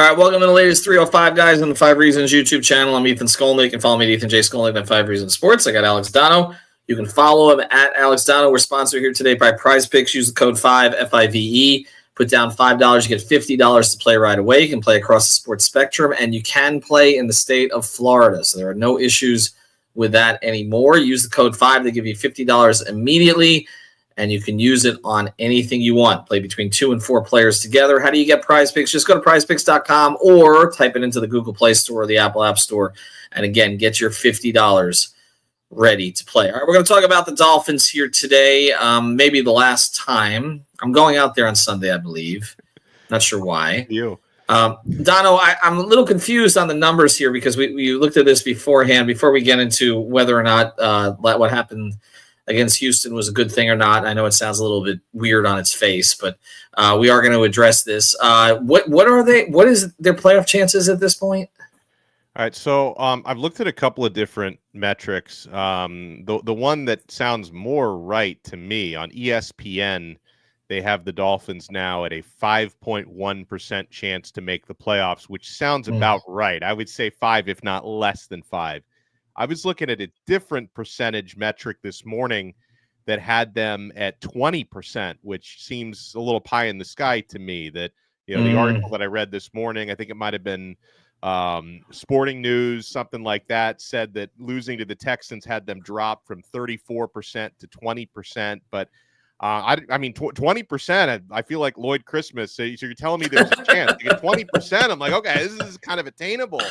right, welcome to the latest 305 guys on the 5 Reasons YouTube channel. I'm Ethan Skolnick. You can follow me at Ethan J. Skolnick on 5 Reasons Sports. I got Alex Donno. You can follow him at Alex Donno. We're sponsored here today by Prize Picks. Use the code 5, F-I-V-E. Put down $5. You get $50 to play right away. You can play across the sports spectrum, and you can play in the state of Florida. So there are no issues with that anymore. Use the code 5. They give you $50 immediately, and you can use it on anything you want. Play between 2 and 4 players together. How do you get Prize Picks? Just go to prizepicks.com or type it into the Google Play Store or the Apple App Store. And again, get your $50 ready to play. All right, we're going to talk about the Dolphins here today. Maybe the last time. I'm going out there on Sunday, I believe. Not sure why. Donno, I'm a little confused on the numbers here because we looked at this beforehand, before we get into whether or not what happened against Houston was a good thing or not. I know it sounds a little bit weird on its face, but we are going to address this. What are they? What is their playoff chances at this point? All right, so I've looked at a couple of different metrics. The one that sounds more right to me on ESPN, they have the Dolphins now at a 5.1% chance to make the playoffs, which sounds about right. I would say 5, if not less than 5. I was looking at a different percentage metric this morning that had them at 20%, which seems a little pie in the sky to me. That, the article that I read this morning, I think it might have been Sporting News, something like that, said that losing to the Texans had them drop from 34% to 20%. But I mean, 20%, I feel like Lloyd Christmas. So you're telling me there's a chance to get 20%. I'm like, okay, this is kind of attainable.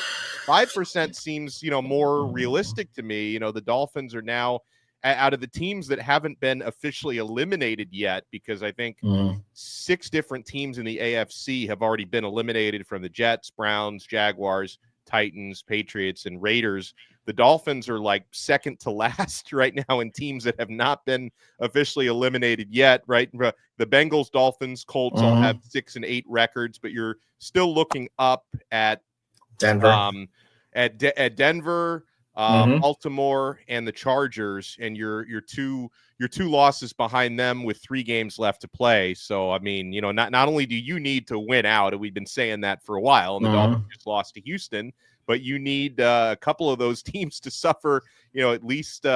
5% seems, more realistic to me. The Dolphins are now out of the teams that haven't been officially eliminated yet, because I think 6 different teams in the AFC have already been eliminated from the Jets, Browns, Jaguars, Titans, Patriots, and Raiders. The Dolphins are like second to last right now in teams that have not been officially eliminated yet, right? The Bengals, Dolphins, Colts all have 6 and 8 records, but you're still looking up at Denver, at Denver, Baltimore, and the Chargers, and your two losses behind them with 3 games left to play. So I mean, not only do you need to win out, and we've been saying that for a while, and the Dolphins just lost to Houston, but you need a couple of those teams to suffer, at least 2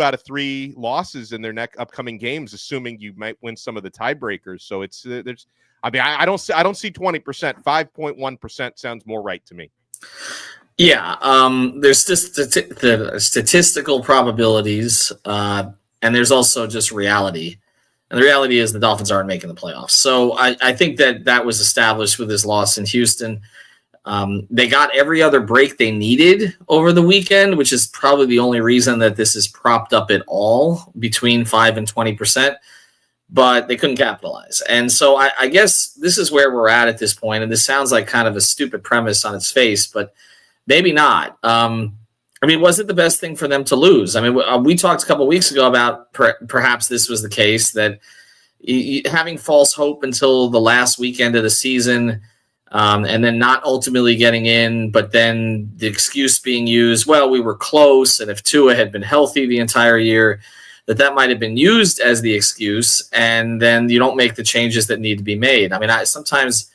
out of 3 losses in their upcoming games, assuming you might win some of the tiebreakers. So it's I don't see 20%. 5.1% sounds more right to me. Yeah, there's just the statistical probabilities, and there's also just reality. And the reality is the Dolphins aren't making the playoffs. So I think that was established with this loss in Houston. They got every other break they needed over the weekend, which is probably the only reason that this is propped up at all, between 5 and 20%. But they couldn't capitalize. And so I guess this is where we're at this point. And this sounds like kind of a stupid premise on its face, but maybe not. Was it the best thing for them to lose? I mean, we talked a couple of weeks ago about perhaps this was the case, that having false hope until the last weekend of the season, and then not ultimately getting in, but then the excuse being used, well, we were close, and if Tua had been healthy the entire year, that might have been used as the excuse, and then you don't make the changes that need to be made. I mean, sometimes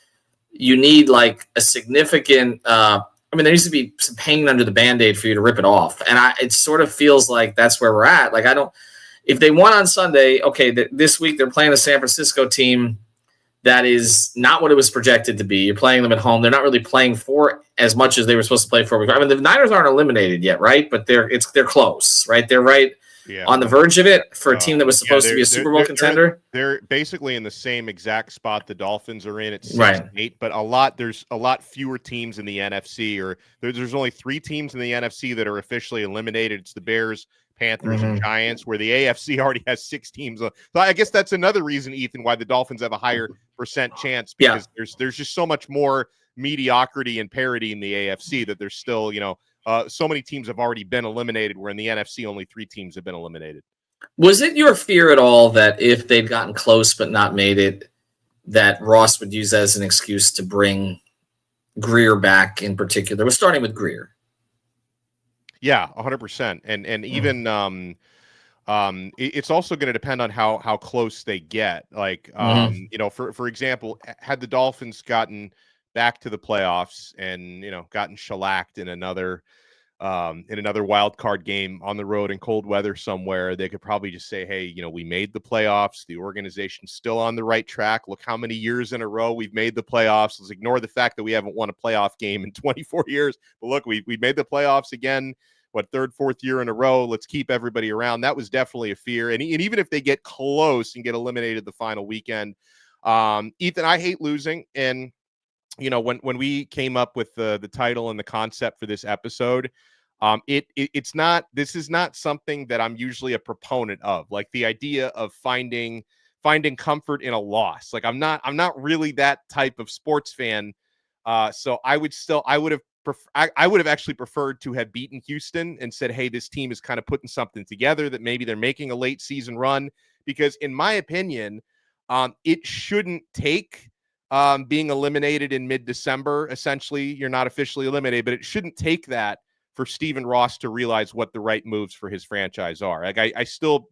you need like a significant there needs to be some pain under the Band-Aid for you to rip it off. And it sort of feels like that's where we're at. Like, if they won on Sunday, okay, this week they're playing a San Francisco team that is not what it was projected to be. You're playing them at home. They're not really playing for as much as they were supposed to play for. I mean, the Niners aren't eliminated yet, right? But they're close, right? They're right on the verge of it for a team that was supposed to be a Super Bowl contender. They're basically in the same exact spot the Dolphins are in at 6 and 8, but there's a lot fewer teams in the NFC, or there's only 3 teams in the NFC that are officially eliminated. It's the Bears, Panthers, and Giants, where the AFC already has 6 teams. So I guess that's another reason, Ethan, why the Dolphins have a higher percent chance, because there's just so much more mediocrity and parity in the AFC that there's still, so many teams have already been eliminated, where in the NFC only 3 teams have been eliminated. Was it your fear at all that if they'd gotten close but not made it, that Ross would use that as an excuse to bring Greer back in particular? We're starting with Greer. Yeah, 100%. And even it's also going to depend on how close they get. Like, for example, had the Dolphins gotten back to the playoffs and, gotten shellacked in another wild card game on the road in cold weather somewhere, they could probably just say, hey, we made the playoffs. The organization's still on the right track. Look how many years in a row we've made the playoffs. Let's ignore the fact that we haven't won a playoff game in 24 years. But look, we made the playoffs again, third, fourth year in a row. Let's keep everybody around. That was definitely a fear. And even if they get close and get eliminated the final weekend, Ethan, I hate losing. And when we came up with the title and the concept for this episode, this is not something that I'm usually a proponent of, like the idea of finding comfort in a loss. Like I'm not really that type of sports fan. So I would have actually preferred to have beaten Houston and said, hey, this team is kind of putting something together, that maybe they're making a late season run, because in my opinion, it shouldn't take being eliminated in mid-December. Essentially, you're not officially eliminated, but it shouldn't take that for Stephen Ross to realize what the right moves for his franchise are. Like I still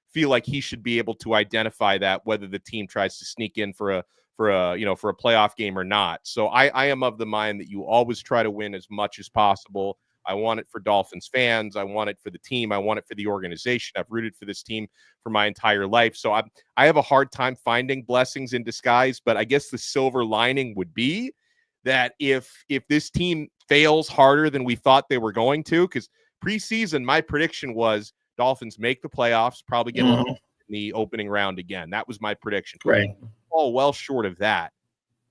feel like he should be able to identify that, whether the team tries to sneak in for a playoff game or not. So I am of the mind that you always try to win as much as possible. I want it for Dolphins fans. I want it for the team. I want it for the organization. I've rooted for this team for my entire life. So I have a hard time finding blessings in disguise, but I guess the silver lining would be that if this team fails harder than we thought they were going to, because preseason, my prediction was Dolphins make the playoffs, probably get in the opening round again. That was my prediction. Right. All well short of that.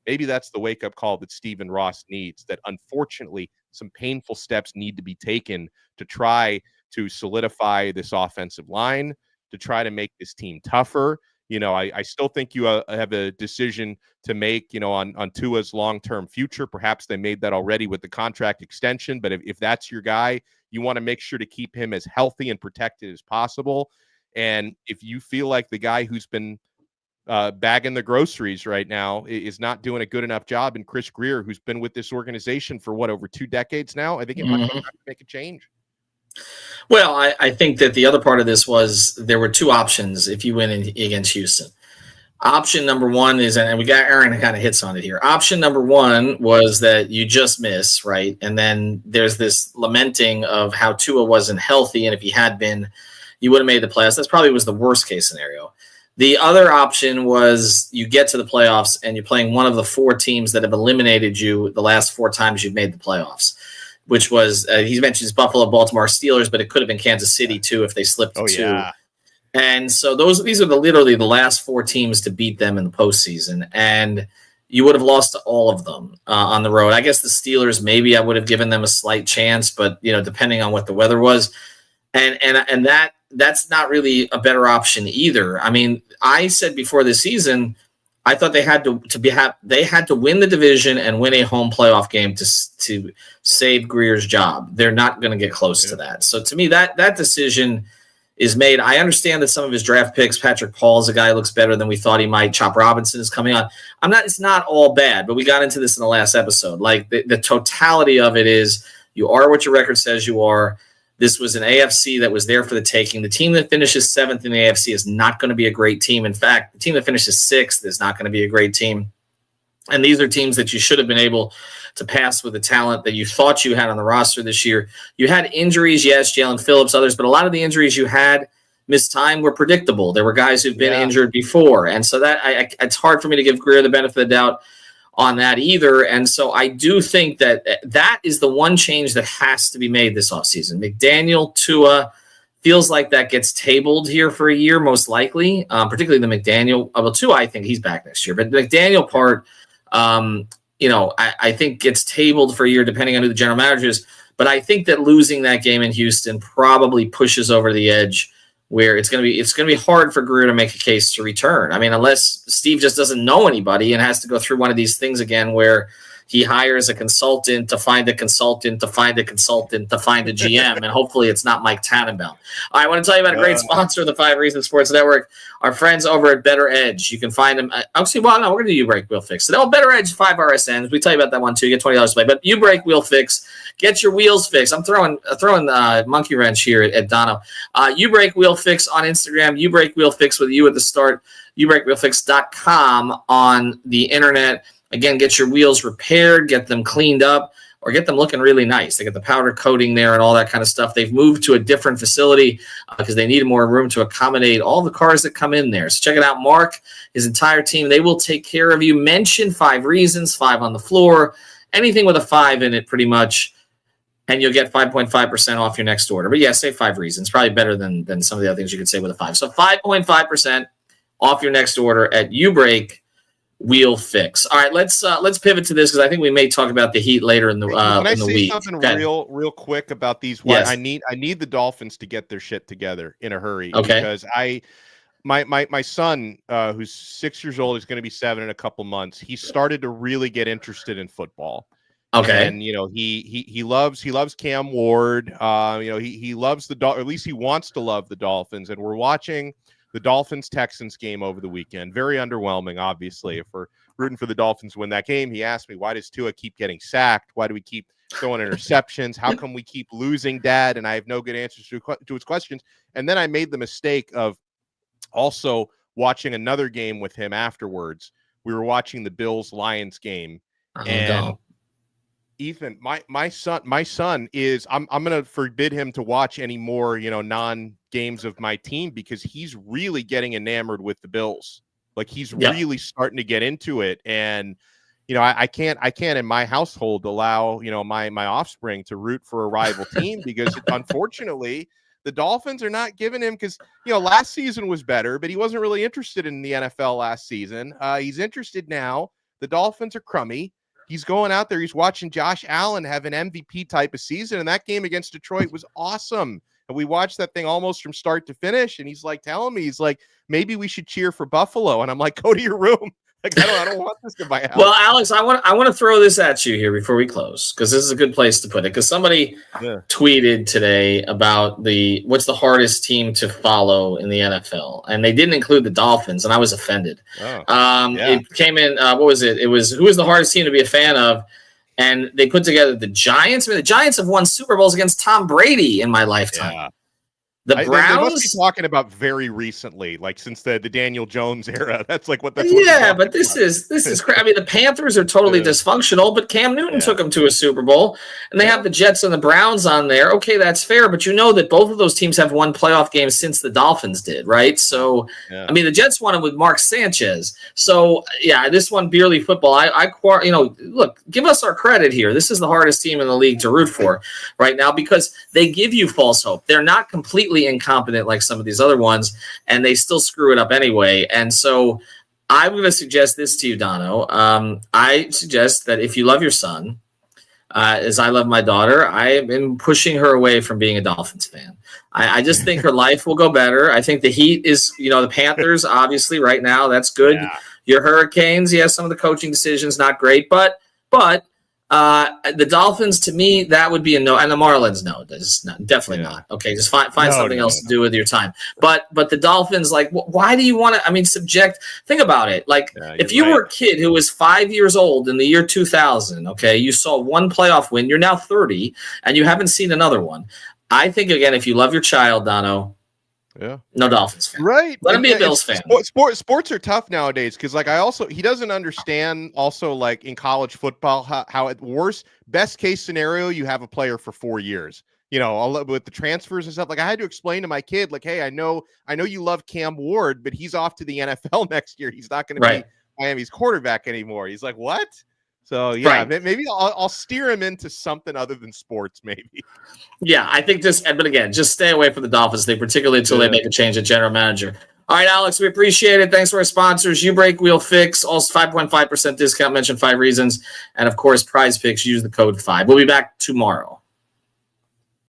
Maybe that's the wake-up call that Stephen Ross needs, that unfortunately some painful steps need to be taken to try to solidify this offensive line, to try to make this team tougher. I still think you have a decision to make, on Tua's long-term future. Perhaps they made that already with the contract extension, but if that's your guy, you want to make sure to keep him as healthy and protected as possible. And if you feel like the guy who's been bagging the groceries right now is not doing a good enough job, and Chris Greer, who's been with this organization for over 2 decades now, I think it might be time to make a change. Well, I think that the other part of this was there were two options if you win against Houston. Option number one is, and we got Aaron kind of hits on it here. Option number one was that you just miss, right? And then there's this lamenting of how Tua wasn't healthy, and if he had been, you would have made the playoffs. That's probably was the worst case scenario. The other option was you get to the playoffs and you're playing one of the 4 teams that have eliminated you the last 4 times you've made the playoffs, which was, he mentions Buffalo, Baltimore, Steelers, but it could have been Kansas City too if they slipped to 2. Yeah. And so these are literally the last 4 teams to beat them in the postseason. And you would have lost to all of them on the road. I guess the Steelers, maybe I would have given them a slight chance, but depending on what the weather was. And that's not really a better option either. I mean, I said before the season, I thought they had to win the division and win a home playoff game to save Greer's job. They're not going to get close to that. So to me, that decision is made. I understand that some of his draft picks, Patrick Paul is a guy who looks better than we thought he might. Chop Robinson is coming on. It's not all bad, but we got into this in the last episode. Like the totality of it is you are what your record says you are. This was an AFC that was there for the taking. The team that finishes 7th in the AFC is not going to be a great team. In fact, the team that finishes 6th is not going to be a great team. And these are teams that you should have been able to pass with the talent that you thought you had on the roster this year. You had injuries, yes, Jalen Phillips, others, but a lot of the injuries you had missed time were predictable. There were guys who've been injured before. And so that it's hard for me to give Greer the benefit of the doubt on that either. And so I do think that is the one change that has to be made this offseason. McDaniel, Tua, feels like that gets tabled here for a year, most likely, particularly the McDaniel. Well, Tua, I think he's back next year. But the McDaniel part, I think gets tabled for a year depending on who the general manager is. But I think that losing that game in Houston probably pushes over the edge where it's going to be hard for Greer to make a case to return. I mean, unless Steve just doesn't know anybody and has to go through one of these things again where he hires a consultant to find a consultant to find a consultant to find a GM, and hopefully it's not Mike Tannenbaum. I want to tell you about a great sponsor of the 5 Reasons Sports Network, our friends over at Better Edge. You can find them. We're going to U-Break Wheel Fix. So Better Edge 5 RSNs. We tell you about that one too. You get $20 to play. But U-Break Wheel Fix, get your wheels fixed. I'm throwing monkey wrench here at Donno. U-Break Wheel Fix on Instagram. U-Break Wheel Fix with you at the start. UBreakWheelFix.com on the internet. Again, get your wheels repaired, get them cleaned up, or get them looking really nice. They get the powder coating there and all that kind of stuff. They've moved to a different facility because they need more room to accommodate all the cars that come in there. So check it out. Mark, his entire team, they will take care of you. Mention 5 reasons, 5 on the floor, anything with a 5 in it pretty much, and you'll get 5.5% off your next order. But yeah, say 5 reasons. Probably better than some of the other things you could say with a 5. So 5.5% off your next order at YouBreak Wheel Fix. All right, let's pivot to this because I think we may talk about the Heat later in the week. Can I say something real quick about these? Yes. I need the Dolphins to get their shit together in a hurry. Okay. Because my son, who's 6 years old, is going to be 7 in a couple months. He started to really get interested in football. Okay. And he loves Cam Ward. He loves or at least he wants to love the Dolphins. And we're watching the Dolphins Texans game over the weekend. Very underwhelming, obviously. If we're rooting for the Dolphins to win that game, he asked me, why does Tua keep getting sacked? Why do we keep throwing interceptions? How come we keep losing, Dad? And I have no good answers to his questions. And then I made the mistake of also watching another game with him afterwards. We were watching the Bills-Lions game. And Ethan, my son is I'm going to forbid him to watch any more, non-games of my team because he's really getting enamored with the Bills. Like he's really starting to get into it. And, I can't in my household allow, my offspring to root for a rival team because unfortunately the Dolphins are not giving him because, last season was better, but he wasn't really interested in the NFL last season. He's interested now. The Dolphins are crummy. He's going out there. He's watching Josh Allen have an MVP type of season. And that game against Detroit was awesome. And we watched that thing almost from start to finish. And he's like telling me, maybe we should cheer for Buffalo. And I'm like, go to your room. Like, I don't want this in my house. Well, Alex, I want to throw this at you here before we close because this is a good place to put it. Because somebody tweeted today about what's the hardest team to follow in the NFL, and they didn't include the Dolphins, and I was offended. It came in. What was it? It was who was the hardest team to be a fan of, and they put together the Giants. I mean, the Giants have won Super Bowls against Tom Brady in my lifetime. Yeah. The Browns. They must be talking about very recently, like since the Daniel Jones era. That's like what. That's but this is crazy. I mean, the Panthers are totally dysfunctional, but Cam Newton took them to a Super Bowl, and they have the Jets and the Browns on there. Okay, that's fair, but you know that both of those teams have won playoff games since the Dolphins did, right? So, I mean, the Jets won it with Mark Sanchez. So, this one barely football. Look, give us our credit here. This is the hardest team in the league to root for right now because they give you false hope. They're not completely incompetent like some of these other ones, and they still screw it up anyway. And so I'm going to suggest this to you, Donno. I suggest that if you love your son, as I love my daughter, I have been pushing her away from being a Dolphins fan. I just think her life will go better. I think the Heat is, the Panthers, obviously, right now, that's good. Yeah. Your Hurricanes, some of the coaching decisions, not great, but the Dolphins, to me, that would be a no, and the Marlins, no, definitely not. Okay, just find something else to do with your time. But the Dolphins, why do you want to? Subject. Think about it. If you were a kid who was 5 years old in the year 2000, okay, you saw one playoff win. You're now 30, and you haven't seen another one. I think again, if you love your child, Donno. No Dolphins fan. Right. Let him be a Bills fan. Sports are tough nowadays because he doesn't understand also in college football how at worst best case scenario you have a player for 4 years. With the transfers and stuff. I had to explain to my kid, hey, I know you love Cam Ward, but he's off to the NFL next year. He's not going to be Miami's quarterback anymore. He's like, what? So, maybe I'll steer him into something other than sports, maybe. Yeah, I think just stay away from the Dolphins thing, particularly until they make a change at general manager. All right, Alex, we appreciate it. Thanks to our sponsors, YouBreak Wheel Fix, also 5.5% discount, mention 5 reasons. And, of course, Prize Picks, use the code 5. We'll be back tomorrow.